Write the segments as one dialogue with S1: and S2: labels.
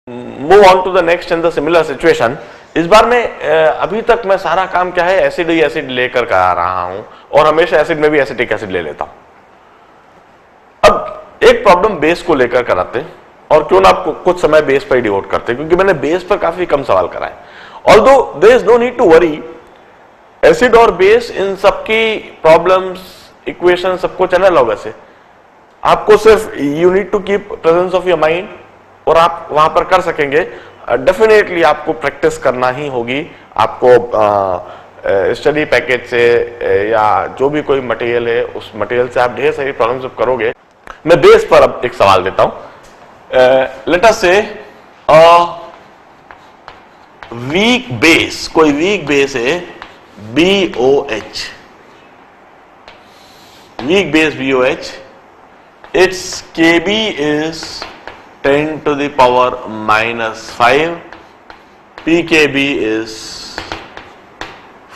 S1: Move on to the next in the similar situation. इस बार में अभी तक मैं सारा काम क्या है एसिड ही एसिड लेकर आ रहा हूं और हमेशा एसिड में भी एसिटिक एसिड ले लेता हूं। अब एक प्रॉब्लम बेस को लेकर कराते हैं और क्यों ना आपको कुछ समय बेस पर ही डिवोट करते हैं, क्योंकि मैंने बेस पर काफी कम सवाल कराए। Although there is no need to worry, acid और बेस इन सबकी प्रॉब्लम्स इक्वेशन सबको चैनल होगा से आपको सिर्फ you need to keep presence of your mind और आप वहां पर कर सकेंगे। डेफिनेटली आपको प्रैक्टिस करना ही होगी। आपको स्टडी पैकेज से या जो भी कोई मटेरियल है उस मटेरियल से आप ढेर सारी प्रॉब्लम्स करोगे। मैं बेस पर अब एक सवाल देता हूं। लेट अस से वीक बेस, कोई वीक बेस है BOH, weak base BOH, its Kb is 10 to the power minus 5, pKb is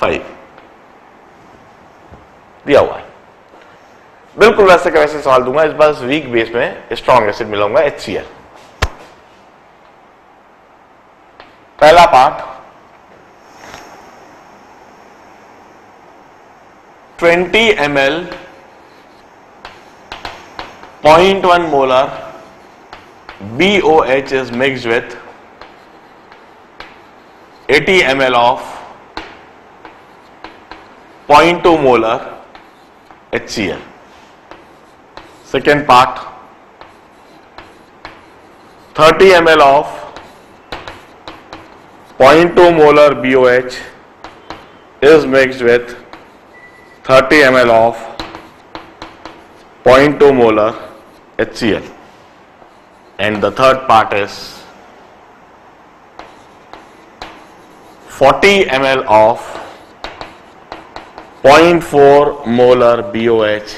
S1: 5 दिया हुआ है। बिल्कुल वैसे का वैसे सवाल दूंगा। इस बार वीक बेस में स्ट्रॉन्ग एसिड मिलाऊंगा HCl। पहला part 20 ml 0.1 molar BOH is mixed with 80 ml of 0.2 molar HCl. Second part 30 ml of 0.2 molar BOH is mixed with 30 ml of 0.2 molar HCl. And the third part is 40 ml of 0.4 molar BOH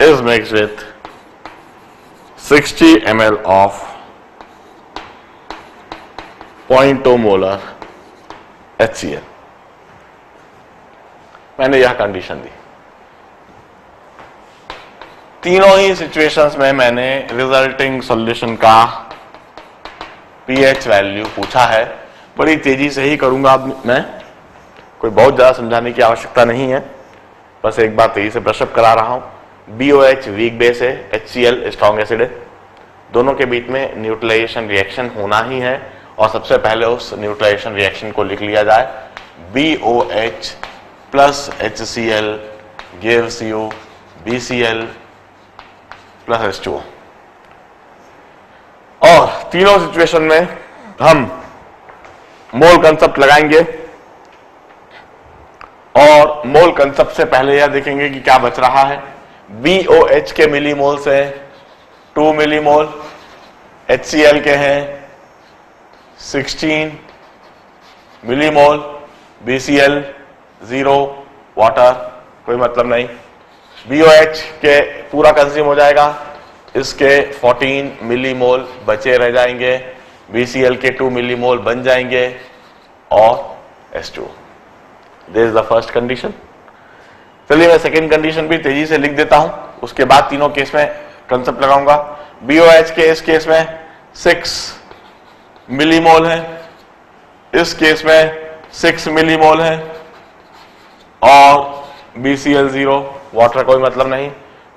S1: is mixed with 60 ml of 0.2 molar HCl. मैंने यह condition दी। तीनों ही situations में मैंने resulting solution का pH value पूछा है। बड़ी तेजी से ही करूंगा अब मैं, कोई बहुत ज्यादा समझाने की आवश्यकता नहीं है, बस एक बार तेजी से ब्रशअप करा रहा हूं। BOH वीक बेस है, HCl स्ट्रॉन्ग एसिड है। दोनों के बीच में न्यूट्रलाइजेशन रिएक्शन होना ही है और सबसे पहले उस न्यूट्रलाइजेशन रिएक्शन को लिख लिया जाए। BOH plus HCl gives you BCl plus H2O। और तीनों सिचुएशन में हम मोल कंसेप्ट लगाएंगे और मोल कंसेप्ट से पहले यह देखेंगे कि क्या बच रहा है। BOH के मिलीमोल से 2 मिलीमोल, HCl के हैं 16 मिलीमोल, BCl 0 वाटर, कोई मतलब नहीं। BOH के पूरा कंज्यूम हो जाएगा, इसके 14 मिलीमोल बचे रह जाएंगे, BCl के 2 मिलीमोल बन जाएंगे और H2O। This is the first condition. चलिए मैं सेकेंड कंडीशन भी तेजी से लिख देता हूं, उसके बाद तीनों केस में कंसेप्ट लगाऊंगा। BOH के इस केस में 6 मिलीमोल है, इस केस में 6 मिलीमोल है और BCl 0 वाटर, कोई मतलब नहीं,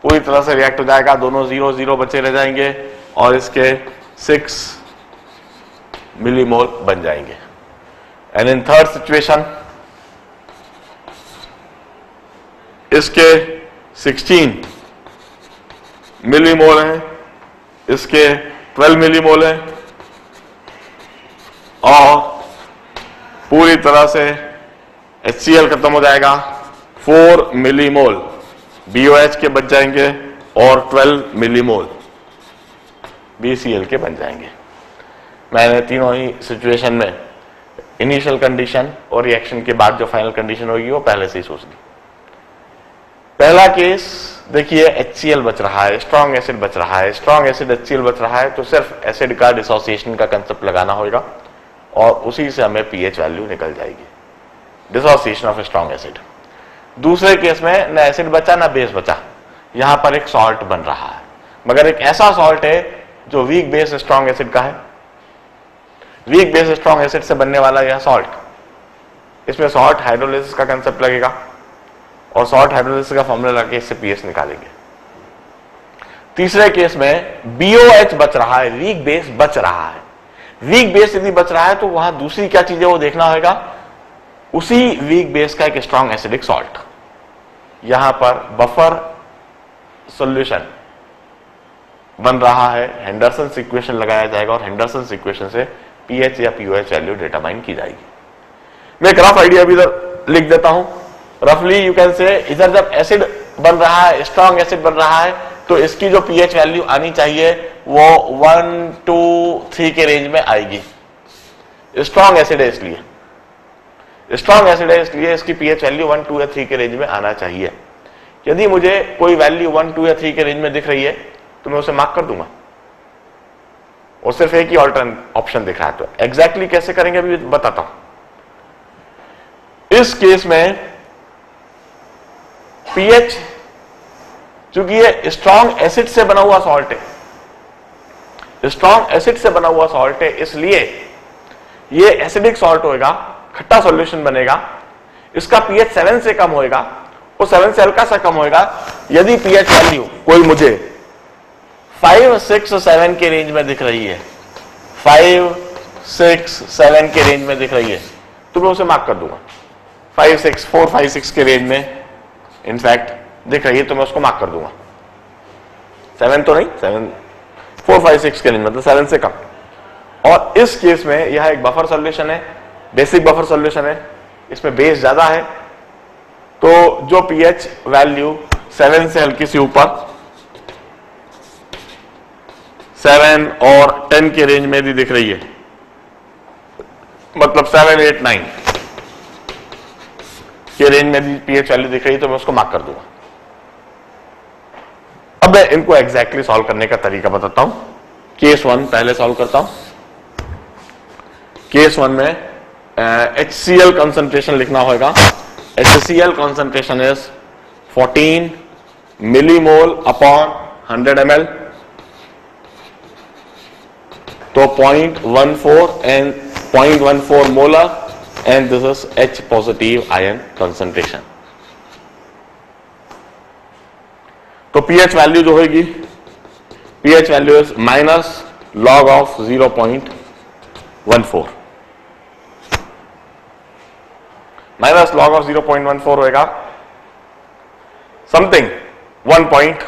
S1: पूरी तरह से रिएक्ट हो जाएगा, दोनों 0 0 बचे रह जाएंगे और इसके 6 मिलीमोल बन जाएंगे। एंड इन थर्ड सिचुएशन इसके 16 मिलीमोल है, इसके 12 मिलीमोल है और पूरी तरह से HCl खत्म हो जाएगा, 4 मिलीमोल BOH के बच जाएंगे और 12 मिलीमोल BCl के बन जाएंगे। मैंने तीनों ही सिचुएशन में इनिशियल कंडीशन और रिएक्शन के बाद जो फाइनल कंडीशन होगी वो पहले से ही सोच ली। पहला केस देखिए, HCl बच रहा है, स्ट्रॉन्ग एसिड बच रहा है, स्ट्रॉन्ग एसिड HCl बच रहा है, तो सिर्फ एसिड का डिसोसिएशन का कंसेप्ट लगाना होगा और उसी से हमें पीएच वैल्यू निकल जाएगी, डिसोसिएशन ऑफ स्ट्रॉन्ग एसिड। दूसरे केस में न एसिड बचा ना बेस बचा, यहां पर एक सॉल्ट बन रहा है, मगर एक ऐसा सॉल्ट है जो वीक बेस स्ट्रॉन्ग एसिड का है, वीक बेस स्ट्रॉन्ग एसिड से बनने वाला यह सॉल्ट, इसमें सॉल्ट हाइड्रोलिसिस का कंसेप्ट लगेगा और सॉल्ट हाइड्रोलिसिस का फॉर्मूला लगा के इससे पीएच निकालेंगे। तीसरे केस में BOH बच रहा है, वीक बेस बच रहा है। वीक बेस यदि बच रहा है तो वहां दूसरी क्या चीजें वो देखना होगा, उसी वीक बेस का एक स्ट्रॉन्ग एसिडिक सॉल्ट। यहां पर बफर सॉल्यूशन बन रहा है, हेंडरसन इक्वेशन लगाया जाएगा और हेंडरसन इक्वेशन से पीएच या पीओएच वैल्यू डिटरमाइन की जाएगी। मैं एक रफ आइडिया भी इधर लिख देता हूं। रफली यू कैन से, इधर जब एसिड बन रहा है, स्ट्रॉन्ग एसिड बन रहा है, तो इसकी जो पीएच वैल्यू आनी चाहिए वो 1, 2, 3 के रेंज में आएगी। स्ट्रॉन्ग एसिड है इसलिए, स्ट्रॉन्ग एसिड है इसलिए इसकी पीएच वैल्यू 1, 2 या 3 के रेंज में आना चाहिए। यदि मुझे कोई वैल्यू 1, 2 या 3 के रेंज में दिख रही है तो मैं उसे मार्क कर दूंगा, और सिर्फ एक ही ऑल्टरनेट ऑप्शन दिख रहा है। तो एग्जैक्टली कैसे करेंगे अभी बताता हूं। इस केस में पीएच, चूंकि ये स्ट्रॉन्ग एसिड से बना हुआ सॉल्ट है, स्ट्रॉन्ग एसिड से बना हुआ सॉल्ट है, इसलिए ये एसिडिक सॉल्ट होगा, खट्टा सॉल्यूशन बनेगा। इसका पीएच 7 से कम होएगा, वो 7 से हल्का सा कम होएगा। यदि पीएच वैल्यू कोई मुझे 5, 6, 7 के रेंज में दिख रही है, 5, 6, 7 के रेंज में दिख रही है, तो मैं उसे मार्क कर दूंगा। 5, 6, 4, 5, 6 के रेंज में इनफैक्ट दिख रही है तो मैं उसको मार्क कर दूंगा। 7 तो नहीं, 7, 4, 5, 6 के रेंज, मतलब 7 से कम। और इस केस में यह एक बफर सॉल्यूशन है, बेसिक बफर सॉल्यूशन है, इसमें बेस ज्यादा है, तो जो पीएच वैल्यू 7 से हल्की सी ऊपर, 7 और 10 के रेंज में भी दिख रही है, मतलब 7, 8, 9 के रेंज में भी पीएच वैल्यू दिख रही है, तो मैं उसको मार्क कर दूंगा। अब मैं इनको एग्जैक्टली सॉल्व करने का तरीका बताता हूं। केस 1 पहले सॉल्व करता हूं। केस 1 में HCl कंसंट्रेशन लिखना होगा। HCl concentration is 14 millimole upon 100 ml, तो 0.14 and 0.14 molar, and this is H positive ion concentration. तो पीएच वैल्यू जो होगी, pH value is minus log of 0.14, minus log of 0.14 होएगा समथिंग 1.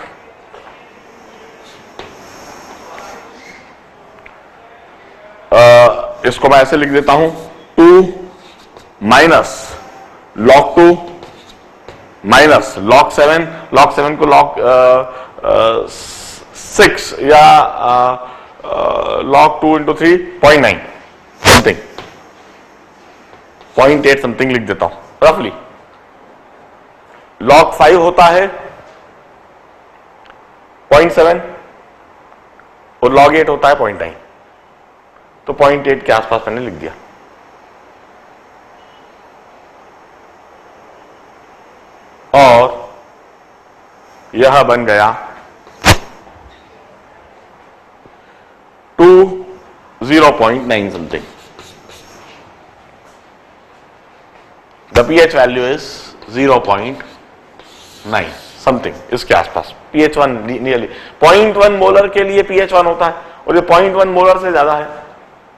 S1: इसको मैं ऐसे लिख देता हूं, 2 minus log 2 minus log 7, log 7 को लॉग 6 या लॉग 2 इंटू 3, 0.9 समथिंग, 0.8 समथिंग लिख देता हूं रफली। लॉग 5 होता है 0.7 और लॉग 8 होता है 0.9, तो 0.8 के आसपास मैंने लिख दिया। और यह बन गया 0.9 something. The pH value is 0.9 something, इसके आसपास। pH 1 नियरली 0.1 मोलर के लिए pH 1 होता है, और ये 0.1 मोलर से ज्यादा है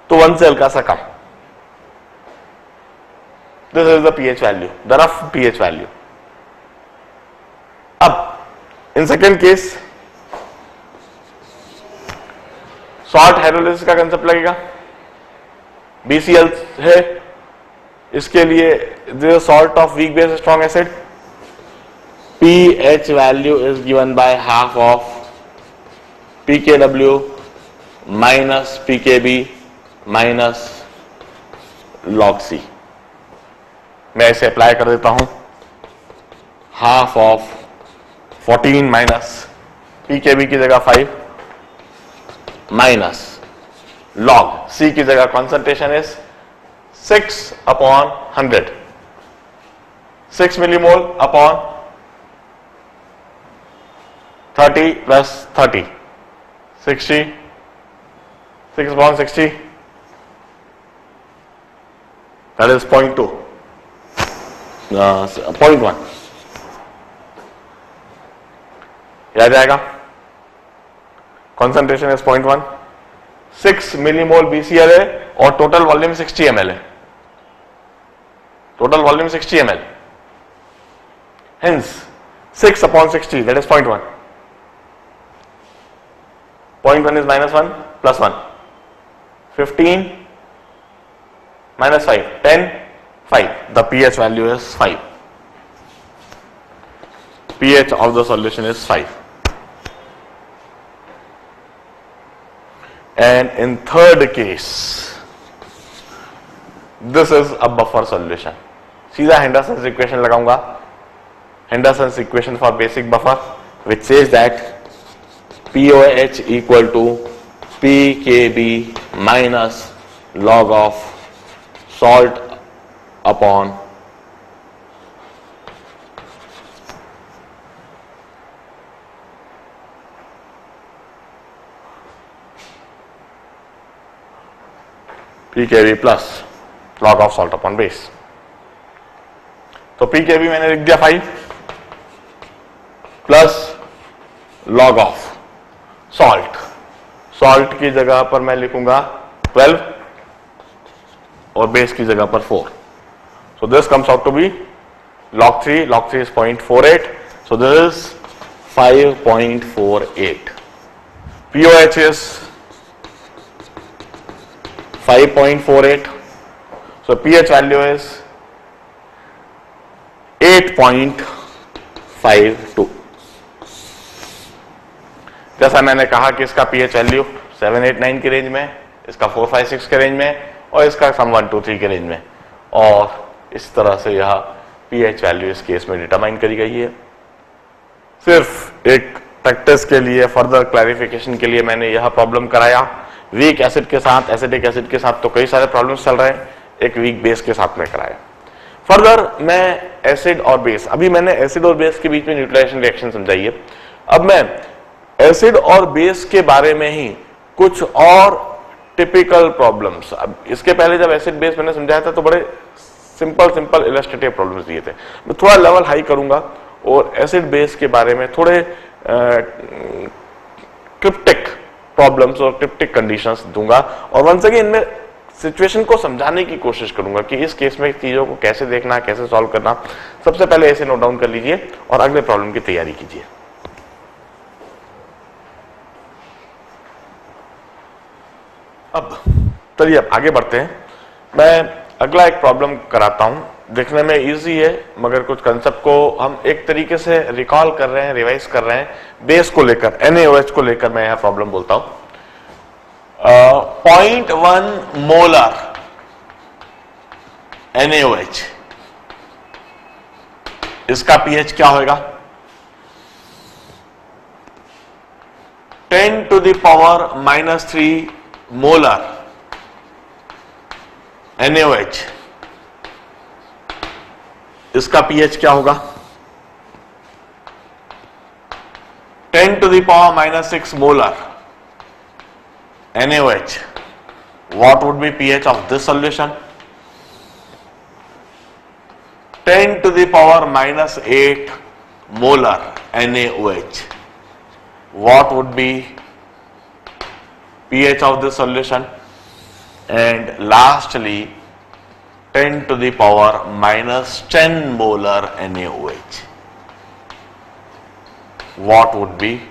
S1: तो 1 से हल्का सा कम। This is the pH value, the rough pH value. अब in second case salt hydrolysis का कंसेप्ट लगेगा। BCl है, इसके लिए this salt of weak base strong acid, pH value is given by half of pKw minus pKb minus log C। मैं इसे apply कर देता हूं, हाफ ऑफ 14 माइनस pKb की जगह 5 माइनस log C की जगह concentration is 6/100, 6 millimole upon 30 plus 30, 60, 6/60, that is 0.2, 0.1 याद जाएगा. कॉन्सेंट्रेशन इज 0.1, 6 मिलीमोल BCl है और टोटल वॉल्यूम 60 ml है. Total volume 60 ml. Hence 6 upon 60, that is 0.1. 0.1 is minus 1 plus 1. 15 minus 5, 10, 5. The pH value is 5. pH of the solution is 5. And in third case, this is a buffer solution. सीधा Henderson's equation लगाऊंगा. Henderson's equation for basic buffer, which says that POH equal to PKB minus log of salt upon PKB plus log of salt upon base. तो PKB मैंने लिख दिया 5 plus log of salt. Salt की जगह पर मैं लिखूंगा 12 और बेस की जगह पर 4. So this comes out to be log 3. Log 3 is 0.48. So this is 5.48. POH is 5.48. So pH value is 8.52. जैसा मैंने कहा कि इसका pH वैल्यू 7, 8, 9 की रेंज में, इसका 4, 5, 6 के रेंज में और इसका सम 1, 2, 3 के रेंज में. और इस तरह से यह pH वैल्यू इस केस में डिटरमाइन करी गई है. सिर्फ एक प्रैक्टिस के लिए, फर्दर क्लैरिफिकेशन के लिए मैंने यह प्रॉब्लम कराया. वीक एसिड के साथ, एसिडिक एसिड के साथ तो कई सारे प्रॉब्लम्स चल रहे हैं, एक वीक बेस के साथ में कराया. फर्दर मैं एसिड और बेस, अभी मैंने एसिड और बेस के बीच में न्यूट्रलाइजेशन रिएक्शन समझाई है. अब मैं एसिड और बेस के बारे में ही कुछ और टिपिकल प्रॉब्लम्स, अब इसके पहले जब एसिड बेस मैंने समझाया था तो बड़े सिंपल इलस्ट्रेटिव प्रॉब्लम्स दिए थे. मैं थोड़ा लेवल हाई करूंगा और एसिड बेस के बारे में थोड़े क्रिप्टिक प्रॉब्लम्स और क्रिप्टिक कंडीशंस दूंगा और वंस अगेन इनमें सिचुएशन को समझाने की कोशिश करूंगा कि इस केस में चीजों को कैसे देखना, कैसे सॉल्व करना. सबसे पहले ऐसे नोट डाउन कर लीजिए और अगले प्रॉब्लम की तैयारी कीजिए. अब चलिए अब आगे बढ़ते हैं. मैं अगला एक प्रॉब्लम कराता हूं. देखने में इजी है मगर कुछ कंसेप्ट को हम एक तरीके से रिकॉल कर रहे हैं, रिवाइज कर रहे हैं. बेस को लेकर, NaOH को लेकर मैं यह प्रॉब्लम बोलता हूं. 0.1 मोलर NaOH, इसका pH क्या होगा? 10 to the power minus 3 molar NaOH, इसका pH क्या होगा? 10 to the power minus 6 molar NaOH. What would be pH of this solution? 10 to the power minus 8 molar NaOH. What would be pH of this solution? And lastly, 10 to the power minus 10 molar NaOH. What would be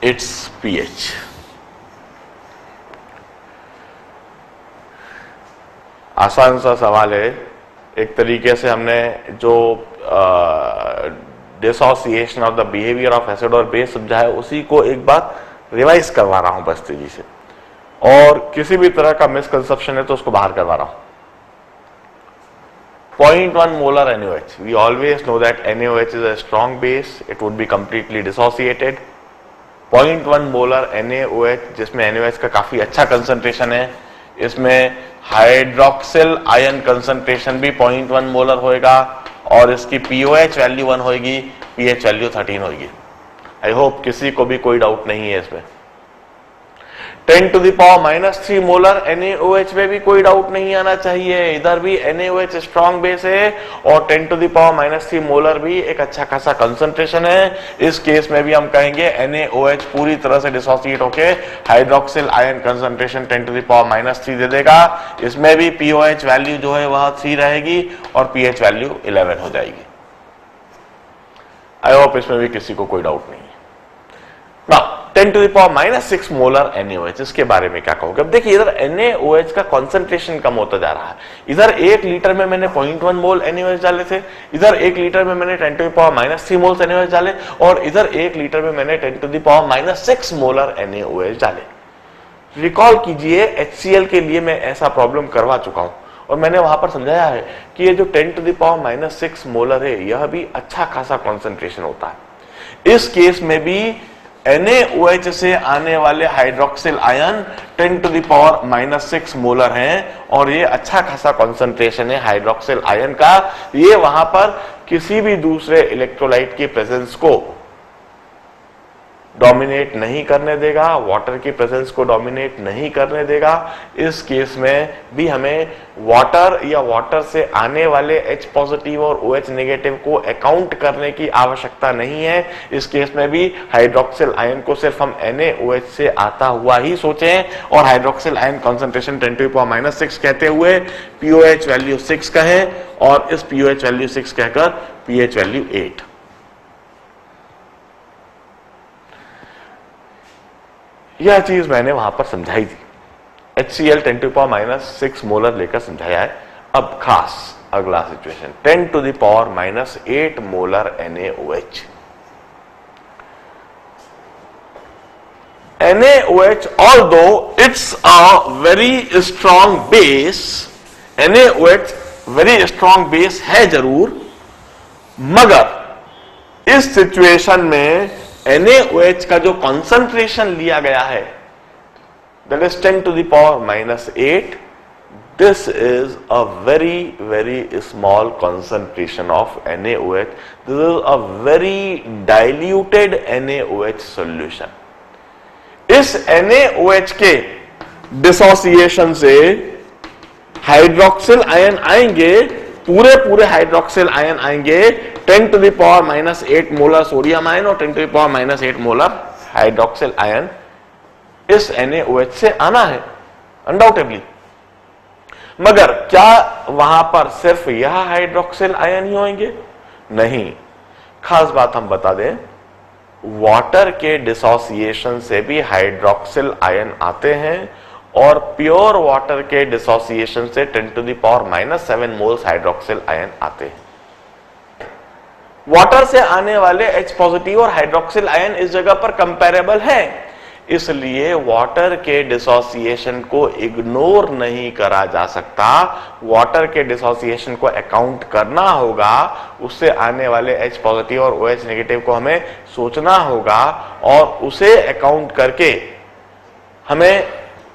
S1: its pH? आसान सा सवाल है. एक तरीके से हमने जो dissociation of the behaviour of acid और बेस समझा है उसी को एक बार रिवाइज करवा रहा हूं बस तेजी से, और किसी भी तरह का मिसकंसेप्शन है तो उसको बाहर करवा रहा हूं. 0.1 molar NaOH. We always know that NaOH is a strong base. It would be completely dissociated. 0.1 molar NaOH, जिसमें NaOH का काफी अच्छा कंसंट्रेशन है, इसमें हाइड्रोक्सिल आयन कंसंट्रेशन भी 0.1 मोलर होएगा और इसकी POH वैल्यू 1 होगी, pH वैल्यू 13 होगी. आई होप किसी को भी कोई डाउट नहीं है इसमें. 10 to the power -3 molar NaOH में भी कोई डाउट नहीं आना चाहिए, इधर भी NaOH स्ट्रॉन्ग बेस है और 10 to the power -3 मोलर भी एक अच्छा खासा कंसंट्रेशन है। इस केस में भी हम कहेंगे NaOH पूरी तरह से डिसोसिएट होके hydroxyl ion concentration 10 to the power -3 दे देगा। इसमें भी pOH वैल्यू जो है वह 3 रहेगी और pH वैल्यू 11 हो जाएगी। आई होप इसमें भी किसी को कोई डाउट नहीं है। ना 10 to the power -6 molar NaOH, इसके बारे में क्या कहोगे? अब देखिए इधर NaOH का कंसंट्रेशन कम होता जा रहा है। इधर 1 लीटर में मैंने 0.1 मोल NaOH डाले थे, इधर 1 लीटर में मैंने 10 to the power -3 moles NaOH डाले और इधर 1 लीटर में मैंने 10 to the power -6 molar NaOH डाले। रिकॉल कीजिए HCl के लिए मैं ऐसा प्रॉब्लम करवा चुका हूं और मैंने वहां पर समझाया है कि ये जो 10 to the power -6 मोलर है यह भी अच्छा खासा कंसंट्रेशन होता है। इस केस में भी NaOH से आने वाले hydroxyl ion 10 to the power -6 molar हैं और ये अच्छा खासा कंसंट्रेशन है हाइड्रोक्सिल आयन का। ये वहां पर किसी भी दूसरे इलेक्ट्रोलाइट की प्रेजेंस को डोमिनेट नहीं करने देगा, वाटर की प्रेजेंस को डोमिनेट नहीं करने देगा। इस केस में भी हमें वाटर या वाटर से आने वाले H पॉजिटिव और OH नेगेटिव को अकाउंट करने की आवश्यकता नहीं है। इस केस में भी हाइड्रोक्सिल आयन को सिर्फ हम NaOH से आता हुआ ही सोचें और hydroxyl ion concentration 10 to the power -6 कहते हुए pOH वैल्यू 6 कहें और इस pOH वैल्यू 6 कहकर pH वैल्यू 8। यह चीज मैंने वहां पर समझाई थी। HCl 10 to the power -6 molar लेकर समझाया है। अब खास अगला situation 10 to the power -8 molar NaOH। NaOH, although it's a very strong base, NaOH very strong base है जरूर, मगर इस सिचुएशन में NaOH का जो कंसंट्रेशन लिया गया है that is 10 to the power -8, this is a very small concentration of NaOH. This is a very diluted NaOH solution. इस NaOH के डिसोसिएशन से हाइड्रोक्सिल आयन आएंगे, पूरे हाइड्रोक्सिल आयन आएंगे 10 to the power -8 molar sodium ion और 10 to the power -8 molar hydroxyl ion इस NaOH से आना है अनडाउटेबली। मगर क्या वहां पर सिर्फ यह हाइड्रोक्सिल आयन ही होंगे? नहीं, खास बात हम बता दें, वाटर के डिसोसिएशन से भी हाइड्रोक्सिल आयन आते हैं और प्योर वाटर के डिसोसिएशन से 10 to the power -7 moles hydroxyl ion आते हैं। वाटर से आने वाले H पॉजिटिव और हाइड्रोक्सिल आयन इस जगह पर कंपैरेबल हैं, इसलिए वाटर के डिसोसिएशन को इग्नोर नहीं करा जा सकता। वाटर के डिसोसिएशन को अकाउंट करना होगा, उससे आने वाले H पॉजिटिव और OH नेगेटिव को हमें सोचना होगा और उसे अकाउंट करके हमें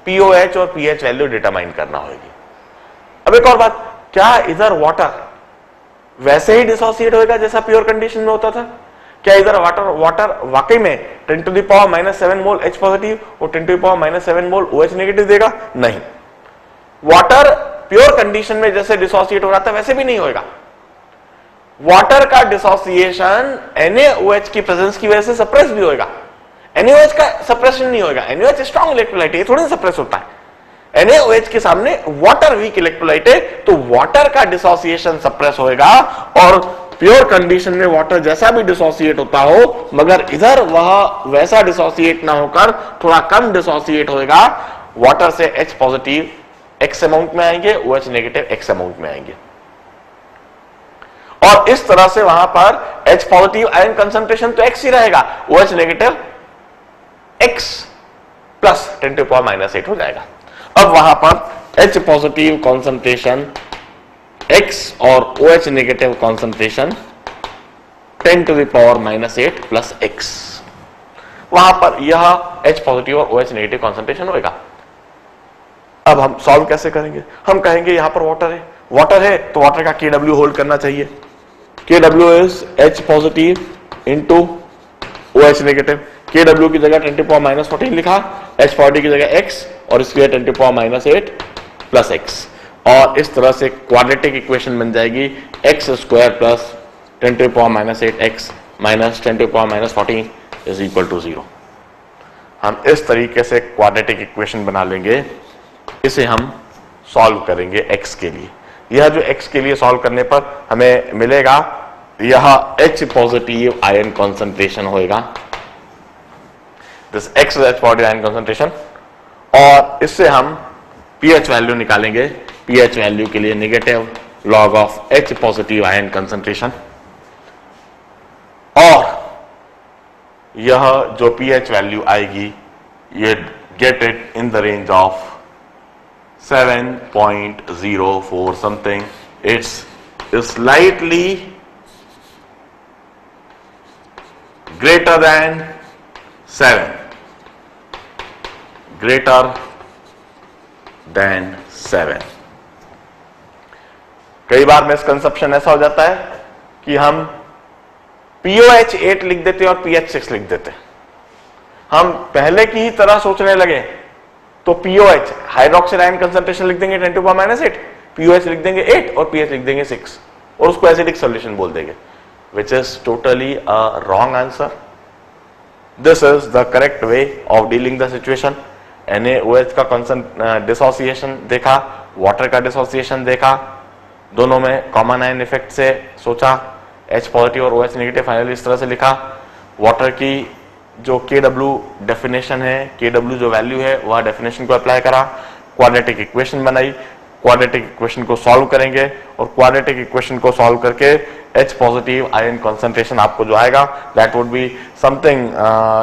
S1: pOH और pH वैल्यू डिटरमाइन करना होगी। अब एक और बात, क्या इधर वाटर वैसे ही डिसोसिएट होगा जैसा प्योर कंडीशन में होता था? क्या इधर वाटर वाकई में 10 to the power -7 mole H positive और 10 to the power -7 mole OH negative देगा? नहीं, वाटर प्योर कंडीशन में जैसे डिसोसिएट हो रहा था वैसे भी नहीं होगा। वाटर का डिसोसिएशन NaOH की प्रेजेंस की वजह से सप्रेस भी होगा, NaOH का सप्रेशन नहीं होगा। NaOH स्ट्रॉन्ग इलेक्ट्रोलाइट है, थोड़ी सप्रेस होता है। NaOH के सामने वाटर वीक इलेक्ट्रोलाइट है, तो वाटर का डिसोसिएशन सप्रेस होगा और प्योर कंडीशन में वाटर जैसा भी डिसोसिएट होता हो, मगर इधर वह वैसा डिसोसिएट ना होकर थोड़ा कम डिसोसिएट होगा। वाटर से H पॉजिटिव X अमाउंट में आएंगे, OH नेगेटिव X अमाउंट में आएंगे और इस तरह से वहां पर H पॉजिटिव आयन कंसंट्रेशन तो X ही रहेगा, OH negative X plus 10 to the power -8 हो जाएगा। अब वहां पर H पॉजिटिव कंसंट्रेशन X और OH negative concentration 10 to the power -8 plus X, वहां पर यह H पॉजिटिव और OH नेगेटिव कंसंट्रेशन होगा। अब हम सॉल्व कैसे करेंगे? हम कहेंगे यहां पर वाटर है तो वाटर का Kw होल्ड करना चाहिए। Kw is H positive into OH negative. Kw की जगह 10 to the power -14 लिखा H40 की जगह x और square 10 to power minus 8 plus x, और इस तरह से क्वाड्रेटिक इक्वेशन बन जाएगी x square plus 10 to power minus 8x minus 10 to power minus 14 is equal to 0। हम इस तरीके से क्वाड्रेटिक इक्वेशन बना लेंगे, इसे हम सॉल्व करेंगे x के लिए। यह जो x के लिए सॉल्व करने पर हमें मिलेगा, यह H पॉजिटिव आयन कॉन्सेंट्रेशन होएगा, this X H positive ion concentration, और इससे हम pH वैल्यू निकालेंगे। pH वैल्यू के लिए negative log of H positive ion concentration, और यह जो pH वैल्यू आएगी ये get it in the range of 7.04 something. It's slightly greater than 7, greater than 7। कई बार मिसकंसेप्शन ऐसा हो जाता है कि हम POH 8 लिख देते और pH 6 लिख देते। हम पहले की ही तरह सोचने लगे तो POH हाइड्रोक्सिल आयन कंसंट्रेशन लिख देंगे 10 टू पावर माइनस 8, POH लिख देंगे 8 और pH लिख देंगे 6 और उसको एसिडिक सॉल्यूशन बोल देंगे, which is totally a wrong answer. This is the correct way of dealing the situation. NaOH का डिसोसिएशन देखा, वाटर का डिसोसिएशन देखा, दोनों में कॉमन आयन इफेक्ट से सोचा, H पॉजिटिव और OH नेगेटिव फाइनली इस तरह से लिखा। वाटर की जो KW डेफिनेशन है, KW जो वैल्यू है वह डेफिनेशन को अप्लाई करा, क्वाड्रेटिक इक्वेशन बनाई, क्वाड्रेटिक इक्वेशन को सॉल्व करेंगे और क्वाड्रेटिक इक्वेशन को सॉल्व करके H पॉजिटिव आयन कंसंट्रेशन आपको जो आएगा that would be something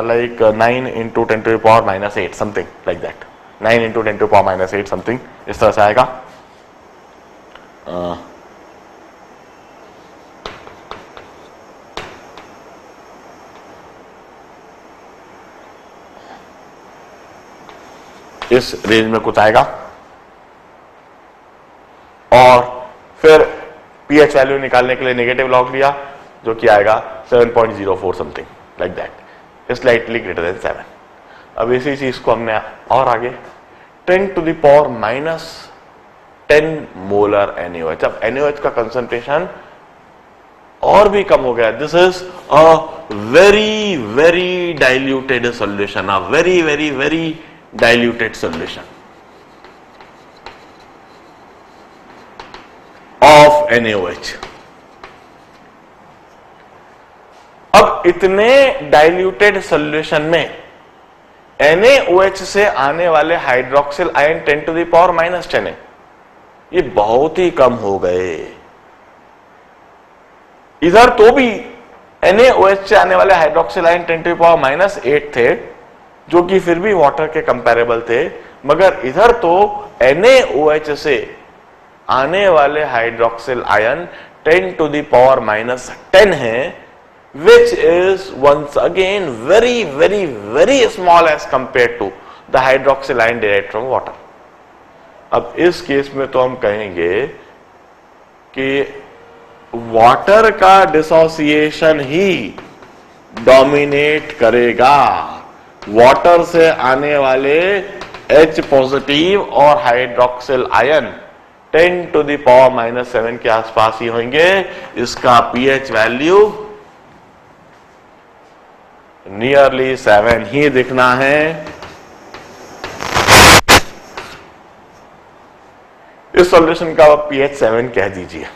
S1: like 9 into 10 to the power minus 8, something like that, 9 into 10 to the power minus 8 something इस तरह से आएगा। इस रेंज में कुछ आएगा, और फिर pH वैल्यू निकालने के लिए नेगेटिव लॉग लिया जो कि आएगा 7.04 something like that, slightly greater than 7। अब इसी चीज को हमने और आगे 10 to the power minus 10 molar NaOH, अब NaOH का कंसंट्रेशन और भी कम हो गया। This is a very very diluted solution, a very very very diluted solution of NaOH। अब इतने डाइल्यूटेड सॉल्यूशन में NaOH से आने वाले hydroxyl ion 10 to the power minus 10 है, ये बहुत ही कम हो गए। इधर तो भी NaOH से आने वाले hydroxyl ion 10 to the power minus 8 थे जो कि फिर भी वाटर के कंपैरेबल थे, मगर इधर तो NaOH से आने वाले hydroxyl ion 10 to the power minus 10 है, which is once again very very very small as compared to the hydroxyl ion derived from water। अब इस केस में तो हम कहेंगे कि वाटर का डिसोसिएशन ही डोमिनेट करेगा, वाटर से आने वाले H पॉजिटिव और hydroxyl ion 10 to the power minus 7 के आसपास ही होंगे। इसका pH वैल्यू नियरली 7 ही दिखना है। इस सॉल्यूशन का pH 7 कह दीजिए,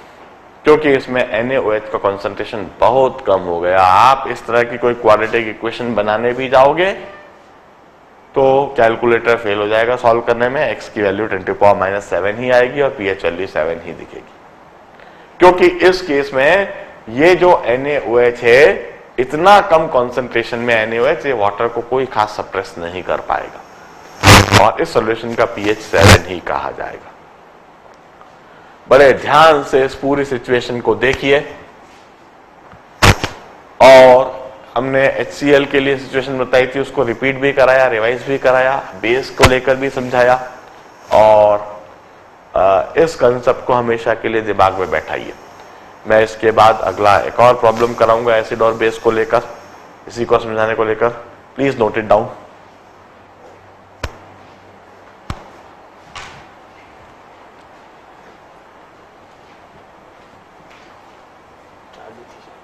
S1: क्योंकि इसमें NaOH का कंसंट्रेशन बहुत कम हो गया। आप इस तरह की कोई क्वाड्रेटिक इक्वेशन बनाने भी जाओगे तो कैलकुलेटर फेल हो जाएगा सॉल्व करने में, x की वैल्यू 10 to power minus 7 ही आएगी और pH वैल्यू 7 ही दिखेगी, क्योंकि इस केस में ये जो NaOH है इतना कम कंसंट्रेशन में NaOH ये वाटर को कोई खास सप्रेस नहीं कर पाएगा और इस सॉल्यूशन का pH 7 ही कहा जाएगा। बड़े ध्यान से इस पूरी सिचुएशन को देखिए, और हमने HCl के लिए सिचुएशन बताई थी, उसको रिपीट भी कराया, रिवाइज भी कराया, बेस को लेकर भी समझाया, और इस कंसेप्ट को हमेशा के लिए दिमाग में बैठाइए। मैं इसके बाद अगला एक और प्रॉब्लम कराऊंगा एसिड और बेस को लेकर, इसी को समझाने को लेकर, प्लीज नोट इट डाउन।
S2: दी थी।